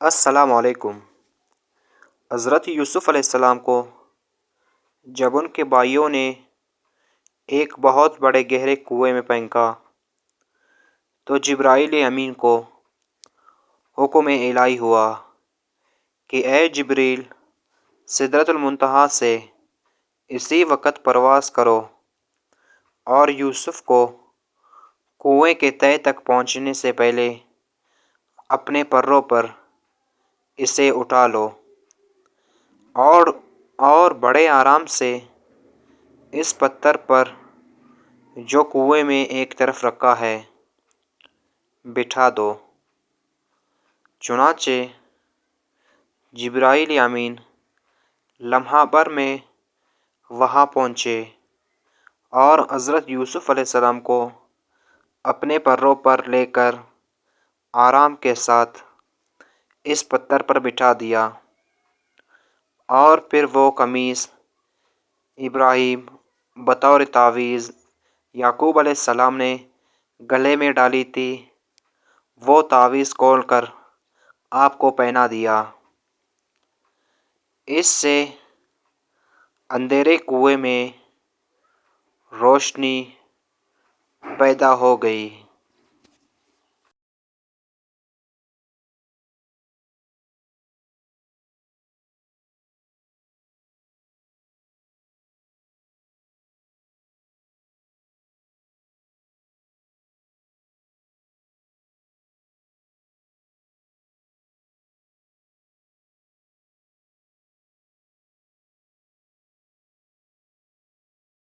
السلام علیکم۔ حضرت یوسف علیہ السلام کو جب ان کے بھائیوں نے ایک بہت بڑے گہرے کنویں میں پھینکا تو جبرائیل امین کو حکم الہی ہوا کہ اے جبریل، سدرۃ المنتہا سے اسی وقت پرواز کرو اور یوسف کو کنویں کے تہہ تک پہنچنے سے پہلے اپنے پروں پر اسے اٹھا لو اور بڑے آرام سے اس پتھر پر جو کنویں میں ایک طرف رکھا ہے بٹھا دو۔ چنانچہ جبرائیل امین لمحہ بھر میں وہاں پہنچے اور حضرت یوسف علیہ السلام کو اپنے پروں پر لے کر آرام کے ساتھ اس پتھر پر بٹھا دیا، اور پھر وہ قمیص ابراہیم بطور تعویذ یعقوب علیہ السلام نے گلے میں ڈالی تھی، وہ تعویذ کھول کر آپ کو پہنا دیا۔ اس سے اندھیرے کنویں میں روشنی پیدا ہو گئی۔